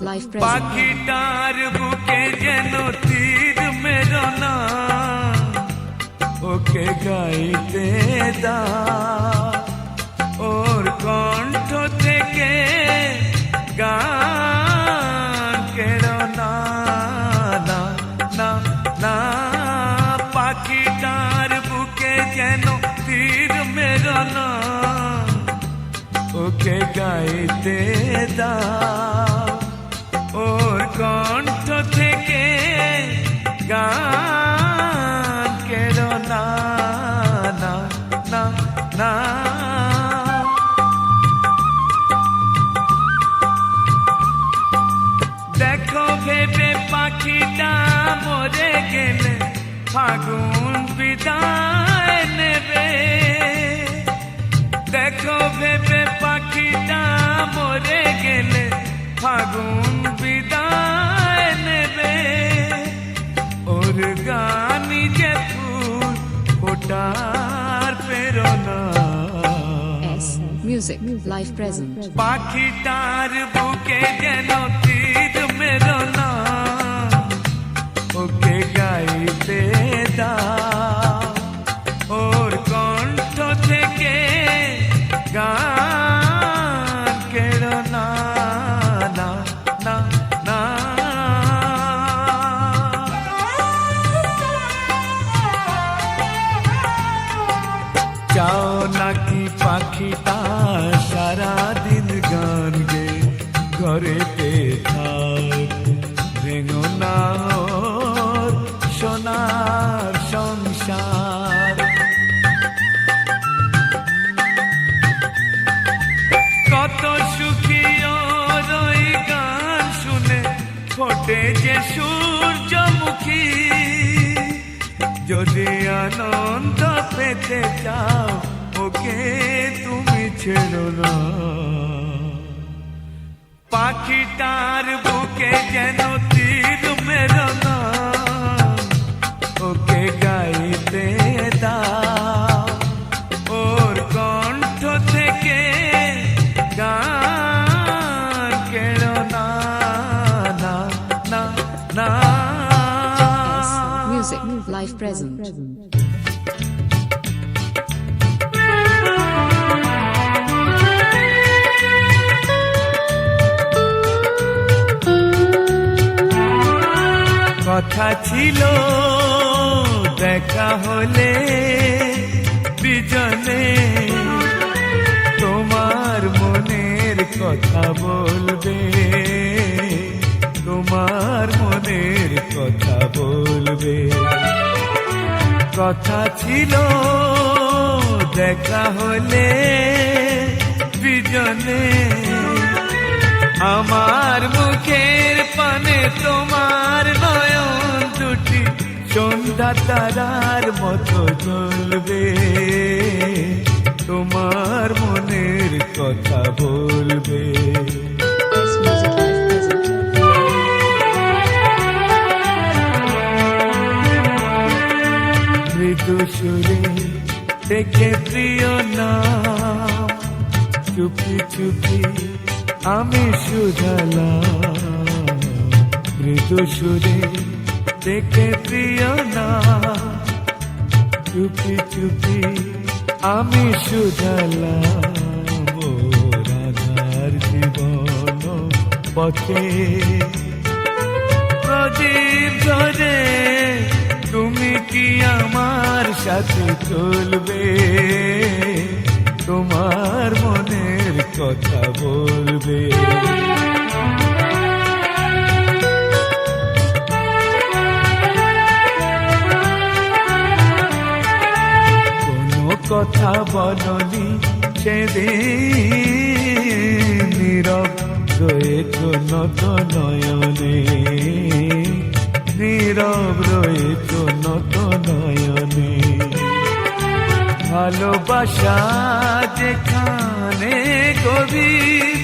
life present. পাখিটার বুকে যেন তীর মেরো না, ওকে গাইতে দাও, ওর কণ্ঠ থেকে গান কেড়ো না, না না না। পাখিটার বুকে যেন তীর মেরো না, ওকে গাইতে দাও, ওর কণ্ঠ থেকে গান কেড়ো না, না না না। দেখো ভেবে পাখিটা মরে গেলে ফাগুন বিদায় নেবে, দেখো ভেবে পাখিটা মরে গেলে ফাগুন বিদায় নেবে, ওর গানি যে ফুল ফোটার প্রেরণা। Music, life present. পাখিটার বুকে যেন তীর মেরো না, ওকে গাইতে দাও, ওর কণ্ঠ থেকে গান কেড়ো না, না না না। চাও নাকি পাখিটা সারাদিন গান গে ঘরেতে থাক, ভেঙো না ওর সোনার সংসার। কত সুখী ওর ওই গান শুনে ফোটে যে সূর্যমুখী, যদি আনন্দ পেতে চাও ওকে তুমি ছেড়ো না। পাখিটার বুকে যেন তীর মেরো না, ওকে গাইতে দাও, ওর কণ্ঠ থেকে গান কেড়ো না, না না না। Music, life present. কথা ছিল দেখা হলে বিজনে, তোমার মনের কথা বলবে, তোমার মনের কথা বলবে। কথা ছিল দেখা হলে বিজনে, আমার মুখের পানে তোমার নয়ন দুটি সন্ধ্যা তারার মতো জ্বলবে, তোমার মনের কথা বলবে। মৃদু সুরে দেখে প্রিয় নাম, চুপি চুপি আমি শুধালাম, মৃদু সুরে দেখে প্রিয় নাম, চুপি চুপি আমি শুধালাম, ও রাধার জীবন পথে প্রদীপ ধরে তুমি কি আমার সাথে চলবে, তোমার মনের কথা বলবে। কোনো কথা বলনি সেদিন, নীরব রয়েছ নত নয়নে, নীরব রয়েছ নত নয়নে। ভালোবাসা যেখানে গভীর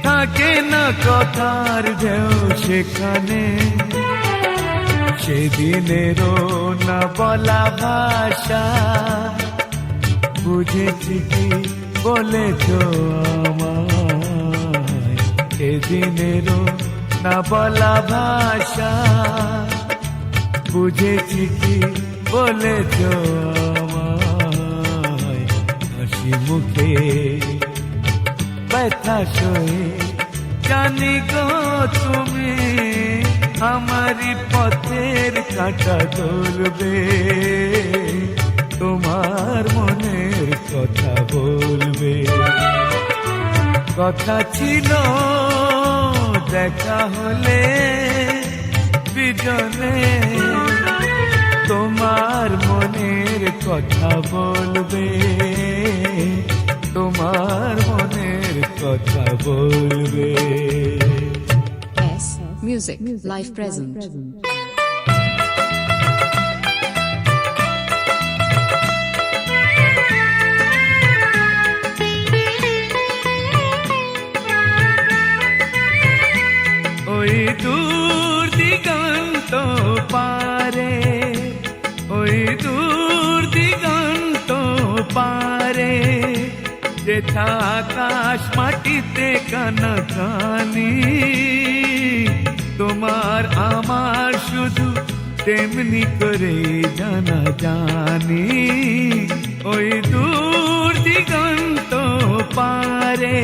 থাকে না কথার ঢেউ সেখানে, সেদিনেরও না বলা ভাষা বুঝেছি কি বলেছ আমায়, সেদিনেরও না বলা ভাষা বুঝেছি কি বলেছ আমায় হাসি মুখে ব্যথা সয়ে জানি গো তুমি আমারই পথের কাঁটা ধরবে তোমার মনের কথা বলবে কথা ছিল দেখা হলে বিজনে তোমার মনের কথা বলবে তোমার মনের কথা বলবে S Music Live Present. ওই দূর দিগন্ত পারে ওই দূর দিগন্ত পারে যেথা আকাশ মাটিতে কানাকানি তোমার আমার শুধু তেমনি করে জানা জানি ওই দূর দিগন্ত পারে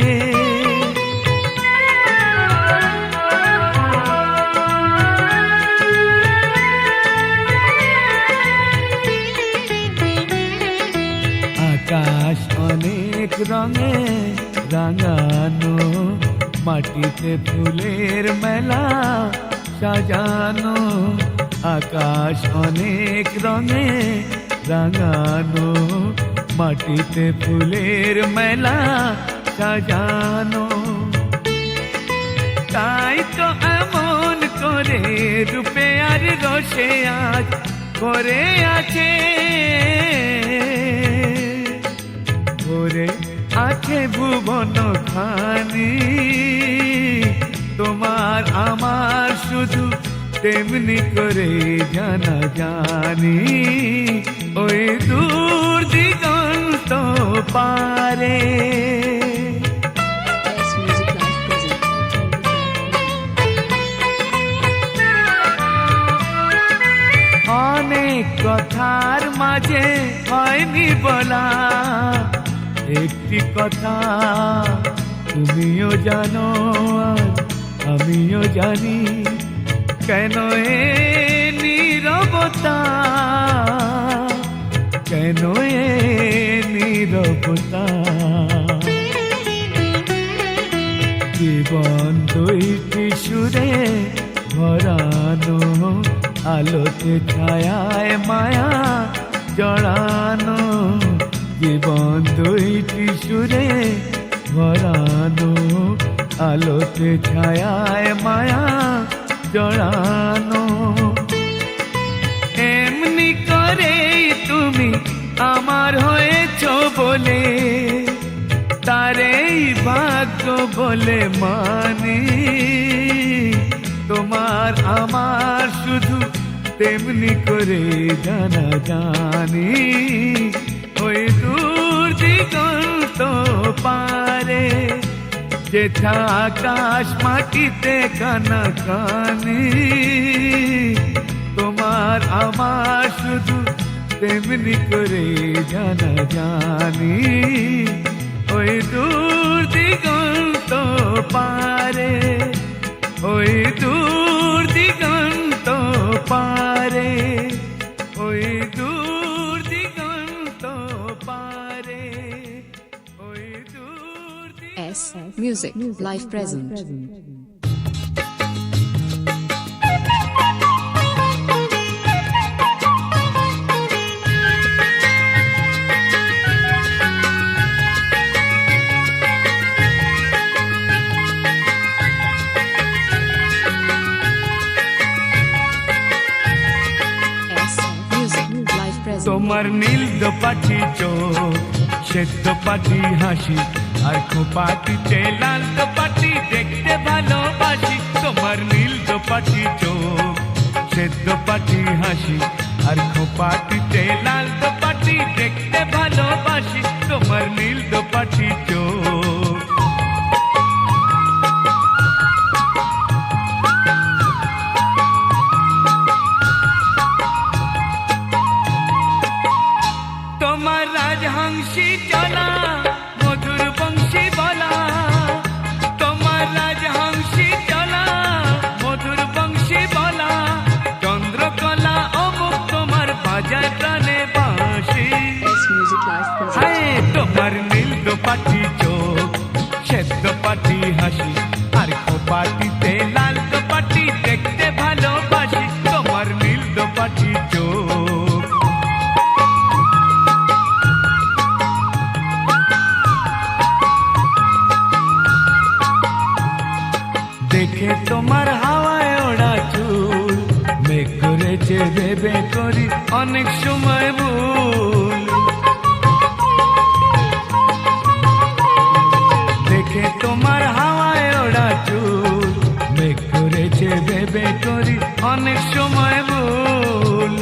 আকাশ অনেক রঙে রাঙানো মাটিতে ফুলের মেলা সাজানো আকাশ অনেক রঙে রাঙানো মাটিতে ফুলের মেলা সাজানো তাই তো এমন করে রূপে আর রসে আজ করে আছে ভরে আছে ভুবন খানি তোমার আমার শুধু তেমনি করে জানা জানি ওই দূর দিগন্ত পারে S Music Live Present. অনেক কথার মাঝে হয়নি বলা একটি কথা তুমিও জানো আর আমিও জানি কেন এ নীরবতা কেন এ নীরবতা জীবন দুইটি সুরে ভরানো আলোতে ছায়ায় মায়া জড়ানো জীবন দুইটি সুরে ভরানো আলোতে ছায়ায় মায়া জড়ানো এমনি করে তুমি আমার হয়েছ বলে তারেই ভাগ্য বলে মানি তোমার আমার শুধু তেমনি করে জানা জানি ওই দূর দিগন্ত পারে যেথা আকাশ মাটিতে কানাকানি তোমার আমার শুধু তেমনি করে জানা জানি ওই দূর দিগন্ত পারে ওই দূর দিগন্ত পারে ওই দূর দিগন্ত পারে ওই দূর S Music Live Present. S Music Live Present. তোমার নীল দোপাটি চোখ শ্বেত পাটি হাসি আর খোপাটিতে লাল দোপাটি দেখতে ভালোবাসি তোমার নীল দোপাটি চোখ শ্বেত পাটি হাসি আর খোপাটিতে লাল দোপাটি দেখতে ভালোবাসি তোমার নীল দোপাটি চোখ পাটি চোখ, সেদ্ধ পাটি হাসি আর খোপাটিতে লাল দোপাটি দেখতে ভালোবাসি তোমার নীল দোপাটি চোখ। দেখে তোমার হাওয়ায় ওড়া চুল, মেঘ করেছে ভেবে করি অনেক সময় ভুল। দেখে তোমার হাওয়ায় ওড়া চুল, মেঘ করেছে ভেবে করি অনেক সময় ভুল।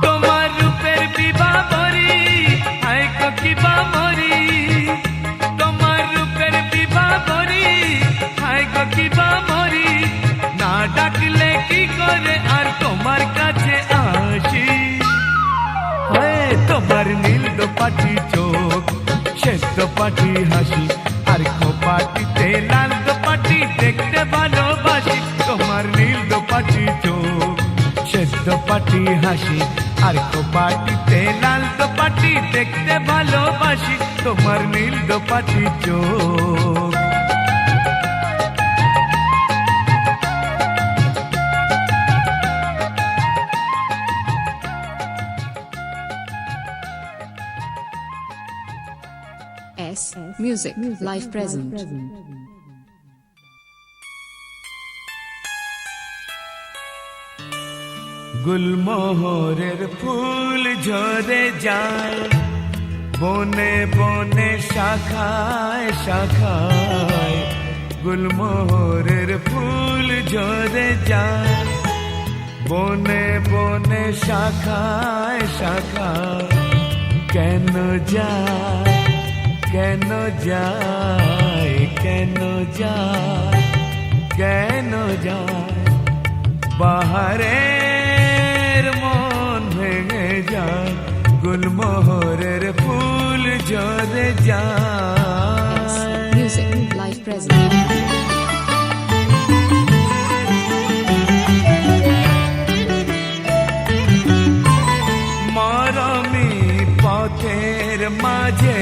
তোমার রূপের বিবাহ মরি, আয় কিবা মরি, তোমার রূপের বিবাহ মরি, আয় কিবা মরি, না ডাকলে কি করে আর তোমার কাছে আসি। তোমার নীল দোপাটি চোখ, সেদ্ধ পাটি হাসি আর খোপাটিতে লাল দোপাটি দেখতে ভালোবাসি তোমার নীল দোপাটি চোখ, সেদ্ধ পাটি হাসি আর খোপাটিতে লাল দোপাটি দেখতে ভালোবাসি তোমার নীল দোপাটি চোখ। S Music Live Present. গুলমোহরের ফুল ঝরে যায় বনে বনে শাখায় শাখায়, গুলমোহরের ফুল ঝরে যায় বনে বনে শাখায় শাখায়। কেন যায় কেন যায় কেন যায় কেন যায়, বাহারের মন ভেঙে যায় গুলমোহরের ফুল ঝরে যায়। Music Live Present. মরমি পথের মাঝে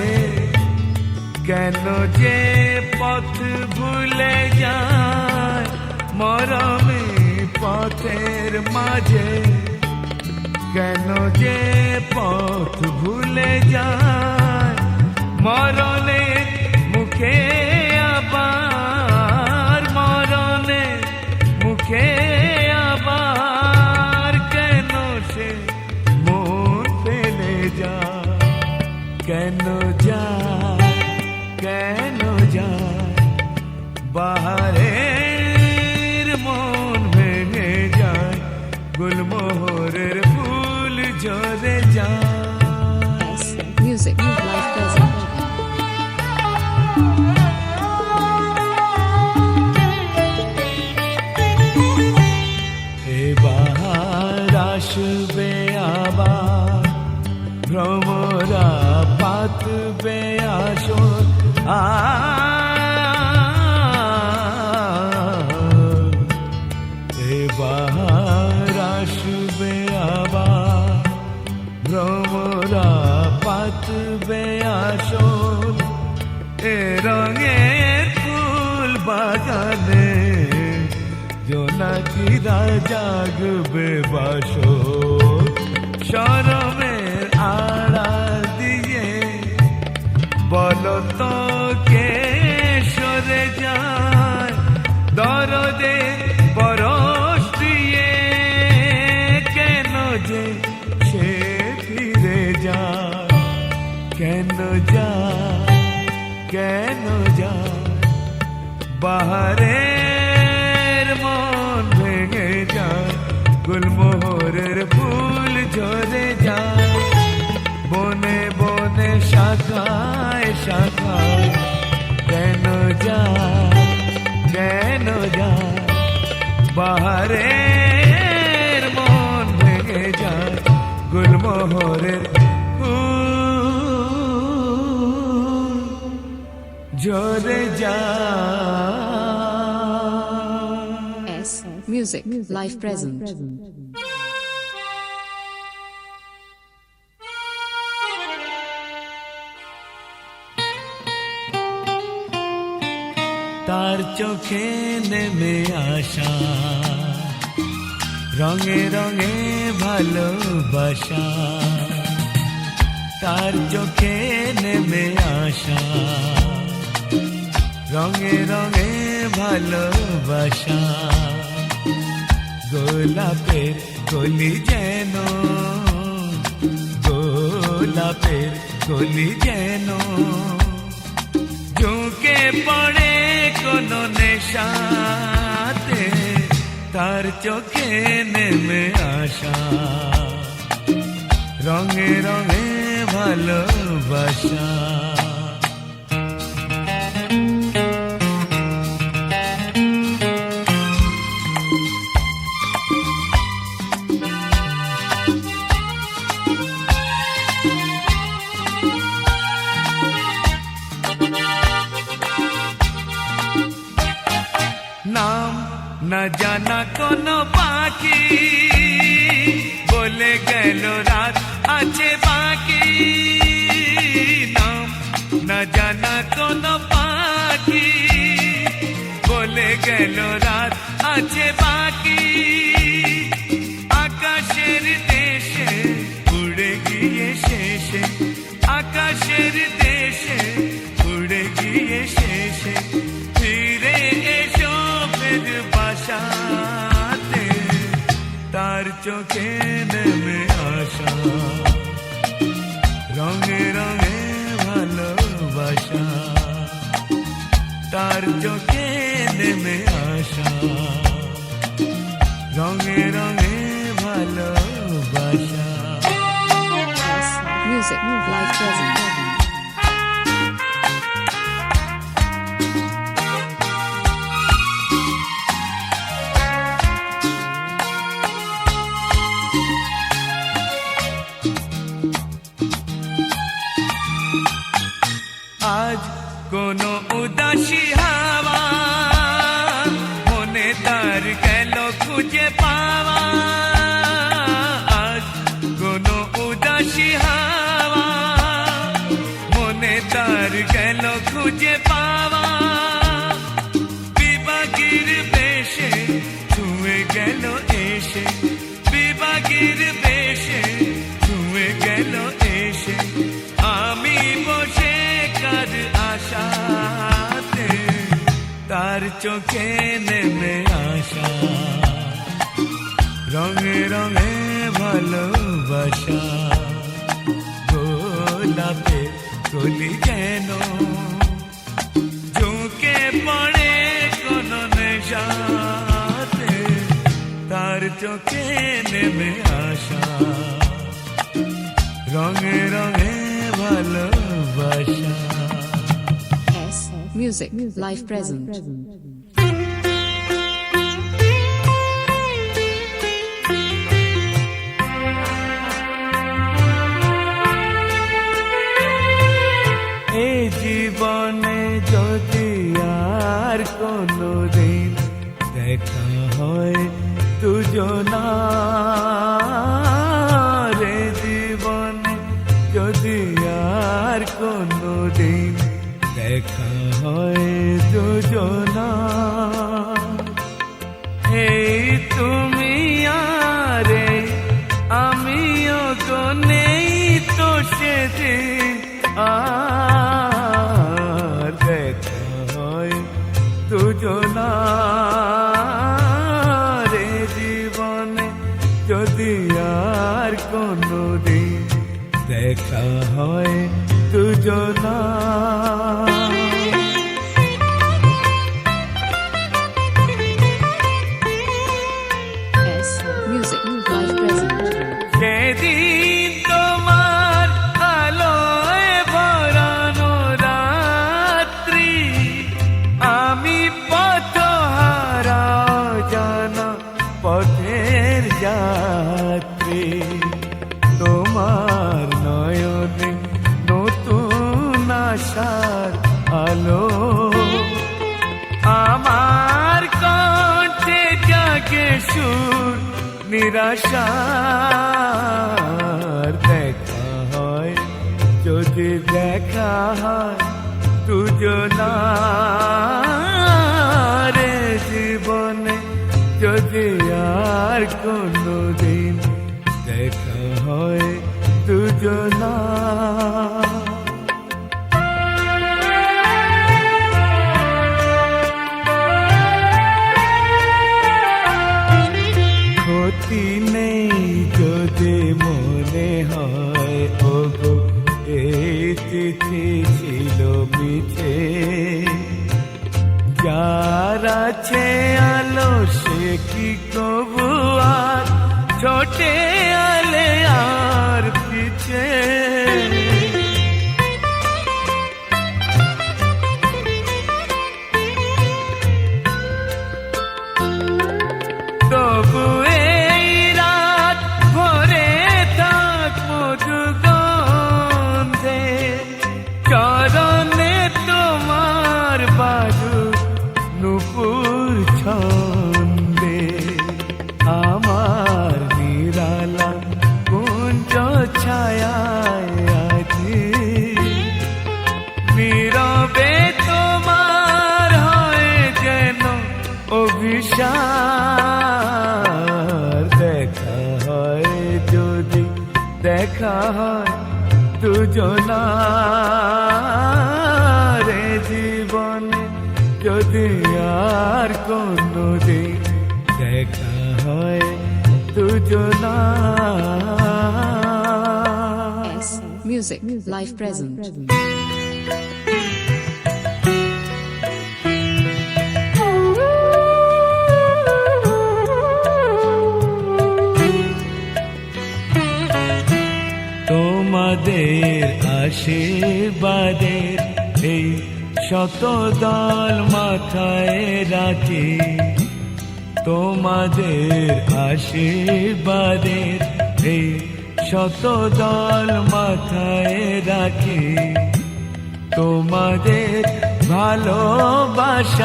কেন যে পথ ভুলে যায়, মরমি পথের মাঝে কেন যে পথ ভুলে যায়, মরণে মুখে আবার মরণে মুখে আবার কেন সে মন ফেলে যায়, কেন যায় কেন যায়, বাহারের মন ভেঙে যায় গুলমোহরের ফুল ঝরে যায়। S Music Live Present. এবার আসবে আবার ভ্রমরা পাতবে আসর, এবার আসবে আবার ভ্রমরা পাতবে আসর, এ রঙের ফুল বাগানে জোনাকিরা জাগবে বাসর, শরমের আড়াল দিয়ে বলো তো কে সরে যায়, দরদে বরস দিয়ে কেন যে সে ফিরে যায়, কেন যায় কেন যায়, বাহারের মন ভেঙে যায় গুলমোহরের ফুল ঝরে যায় বনে বনে শাখায় শাখায়, কেন যায় কেন যায়, বাহারের মন ভেঙে যায় গুলমোহরের ফুল ঝরে যায়। S Music Live Present. তার চোখে নেমে আসা রঙে রঙে ভালোবাসা, তার চোখে নেমে আসা রঙে রঙে ভালোবাসা, গোলাপের কলি যেন, গোলাপের কলি যেন ঝুঁকে পড়ে কোনো নেশাতে, তার চোখে নেমে আসা রঙে রঙে ভালোবাসা। নাম না জানা কোনো পাখি বলে গেল রাত আছে বাকি, নাম না জানা কোনো পাখি বলে গেল রাত আছে বাকি, আকাশের দেশে উড়ে গিয়ে শেষে, আকাশের দেশে উড়ে গিয়ে শেষে ফিরে এসো ফের বাসাতে, তার চোখে নেমে আসা রঙে রঙে ভালোবাসা, তার চোখে নেমে আসা রঙে রঙে ভালোবাসা। S Music Live Present. আজ কোনো উদাসী হাওয়া মনে তার গেল খুঁজে পাওয়া, আজ কোনো উদাসী হাওয়া মনে তার গেল খুঁজে পাওয়া, বিভাগীর বেশে ছুঁয়ে গেল এসে, বিভাগীর বেশে ছুঁয়ে গেল এসে, আমি বসে কার আশাতে, তার চোখে নেমে আসা রঙে রঙে ভালোবাসা, গোলাপের কলি যেন ঝুঁকে পড়ে কোনো নেশাতে, তার চোখে নেমে আসা রঙে রঙে ভালোবাসা। S Music Live Present. এই জীবনে যদি আর কোনো দিন দেখা হয় দুজনার, এই জীবনে যদি আর কোনো দিন দেখা হয় দুজনার, এই তুমি আরে আমিও তো নেই তো সেদিন আর দেখা হয় দুজনার, এই জীবনে যদি আর কোনো দিন দেখা হয় দুজনার। S Music Live Present. সেদিন তোমার আলোয় ভরানো রাত্রি, আমি পথহারা জানা পথের যাত্রী, তোমার নয়নে নতুন আশার আলো, আমার কণ্ঠে জাগে সুর নিরাশার, দেখা হয় যদি দেখা হয় দুজনার, যদি আর কোনদিন দেখা হয় দুজনা। ক্ষতি নেই যদি মনে হয় ওগো এই চিঠি ছিল মিছে, যার আছে আলো সে কি কবু আর ছোটে আলে আর পিছে। তবু এই রাত ভরে থাক মধুগন্ধে, চরণে তোমার বাজু নুপুর ছন্দে। আমার নিরালা কুঞ্জ ছায়ায় আজি নীরবে তোমার হয় যেন অভিসার। দেখা হয় যদি দেখা হয় দুজনার জীবনে, যদি আর কোনদিন দেখা হয় দুজনার। S Music Live Present. তোমাদের আশীর্বাদের এই শতদল মাথায় রাখি, তোমাদের আশীর্বাদের এই শতদল মাথায় রাখি। তোমাদের ভালোবাসার,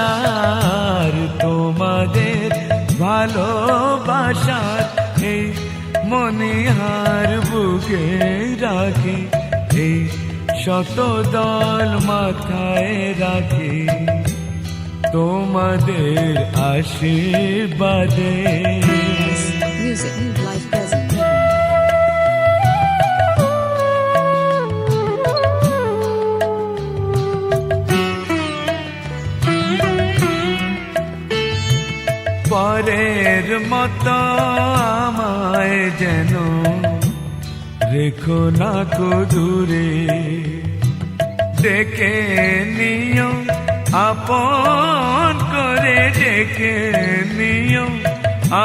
তোমাদের ভালোবাসার এই মনিহার বুকে রাখি, এই শতদল মাথায় রাখি। তোমাদের আশীর্বাদে S Music Live Present. পরের মতো আমায় যেন রেখো না কো দূরে, ডেকে নিও আপন করে, ডেকে নিও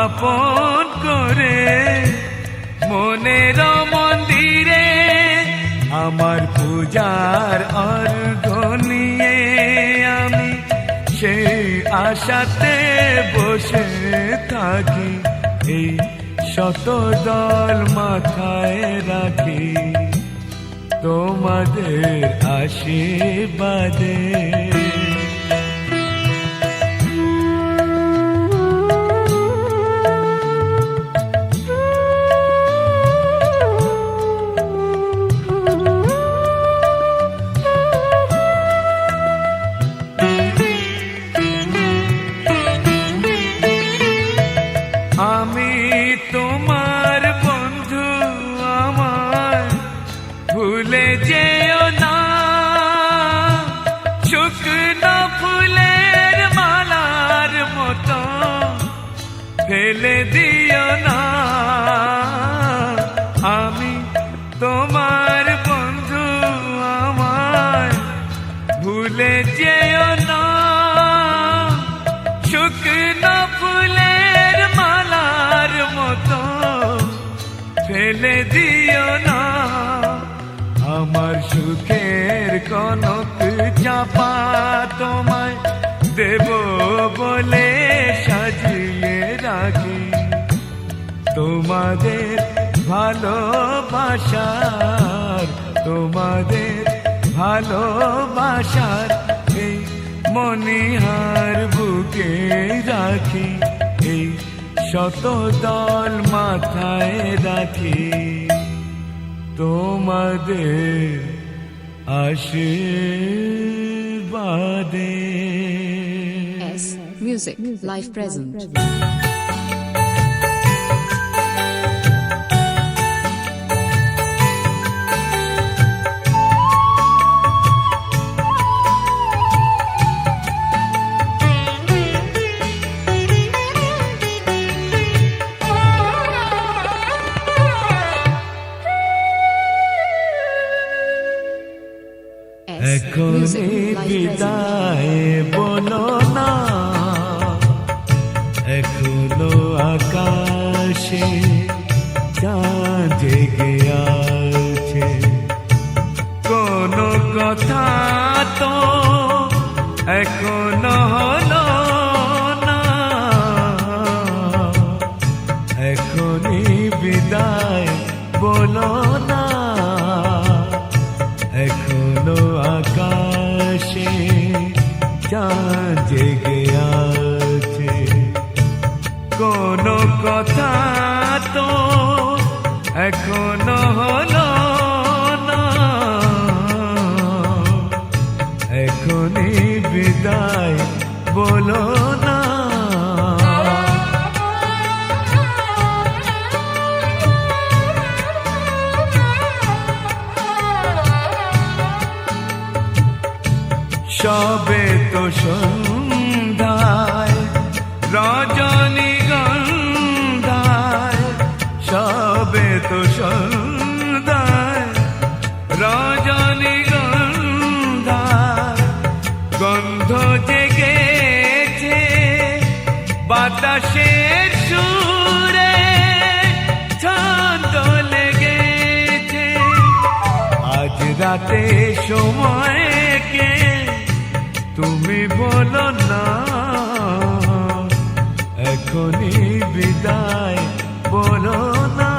আপন করে। মনের মন্দিরে আমার পূজার অর্ঘ নিয়ে আমি সেই আশাতে বসে থাকি, এই শতদল মাথায় রাখি। তোমাদের আশীর্বাদে আমি তোমার বন্ধু, আমার ভুলে যেও না। শুকনো ফুলের মালার মতো ফেলে দিও না। আমি তোমার বন্ধু, আমার ভুলে যেও না। শুকনো ফুলের মালার মতো ফেলে দিও না। আমার সুখের কনক চাপা তোমায় দেব বলে সাজিয়ে রাখি। তোমাদের ভালোবাসার, তোমাদের ভালোবাসার এই মনিহার বুকে রাখি, এই শতদল মাথায় রাখি। তোমাদের আশীর্বাদে S Music Live Present. বিদায় বলো না, এখনো আকাশে চাঁদ জেগে আছে। কোনো কথা তো এখনো হলো না, এখনই বিদায় বলো না, এখনো আকাশে চাঁদ জেগে আছে। কোনো কথা তো এখনো হলো না, এখনই বিদায় বলো না। সবে তো সন্ধ্যায় রজনীগন্ধায়, সবে তো সন্ধ্যায় রজনীগন্ধায়, গন্ধ জেগেছে বাতাসের সুরে, ছন্দ লেগেছে আজ রাতে সময়কে তুমি বলো না, এখনই বিদায় বলো না।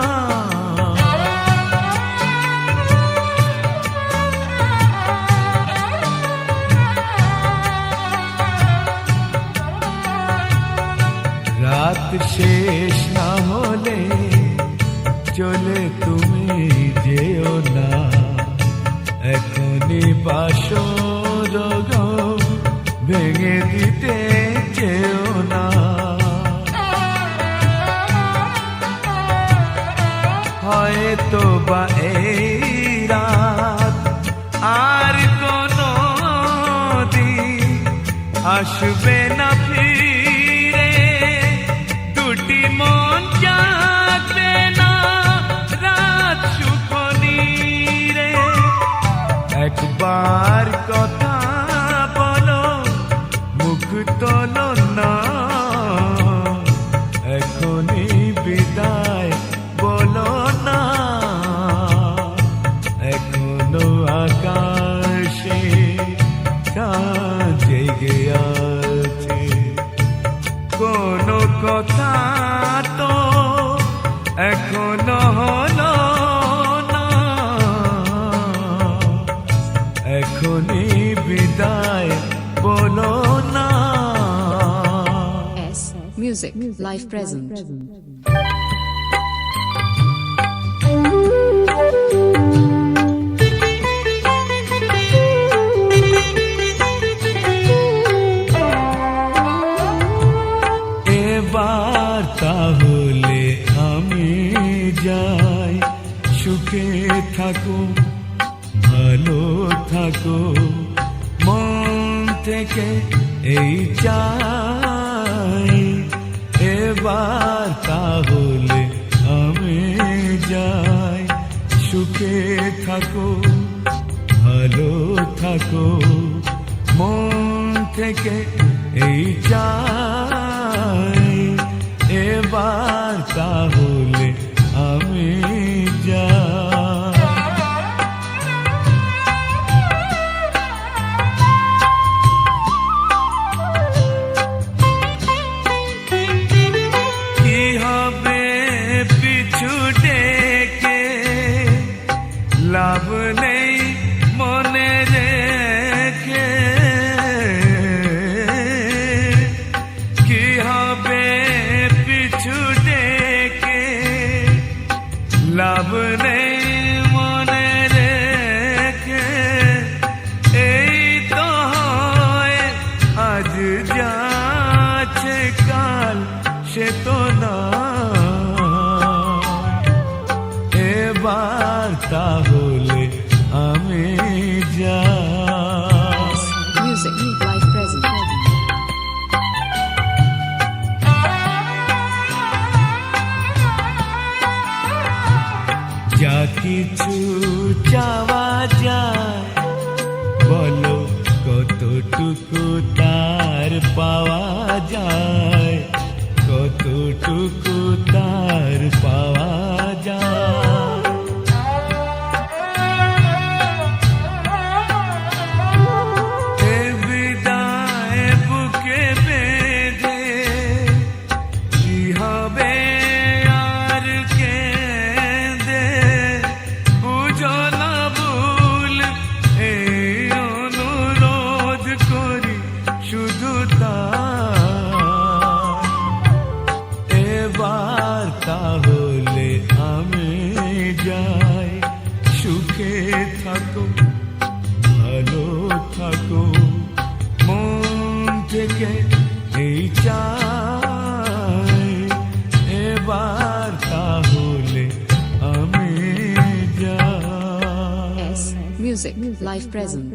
রাত শেষ না হলে চলে তুমি যেও না, এখনই বাসর ভেঙে দিতে যেও না। হয়তো বা এই রাত আর কোনো দিন আসবে না ফিরে, দুটি মন জাগবে না রাত সুখনীরে। একবার কথা বলো, মুখ তোলো না, এখনই বিদায় বলো না, এখনো আকাশে চাঁদ জেগে আছে। কোনো কথা তো এখনো হলো না, এখনই বিদায় বলো না। S Music Live Present. এবার তাহলে আমি যাই, সুখে থাকো ভালো থাকো, মন থেকে এই চাই। এবার তাহলে আমি যাই, সুখে থাকো ভালো থাকো, মন থেকে এই চাই। এবার তাহলে আমি যাই। কি হবে পিছু ডেকে, লাভ নেই মনে রেখে। কি হবে পিছু ডেকে, লাভ নেই মনে রেখে। এই তো হয় আজ যাচ্ছে কাল সে তো না। এবার তাহলে আমি যাই। Music Live Present. যা কিছু চাওয়া যায় বলো কত কতটুকু তার পাওয়া যায়, কতটুকু তার পাওয়া যায়। এ বিদায় বুকে বেঁধে কি হবে আর কেঁদে, বুঝো না ভুল এই অনুরোধ করি শুধু তার। এবার তাহলে আমি যাই, সুখে থাকো ভালো থাকো, মন থেকে এই চাই। এবার তাহলে আমি যাই। Music, live present.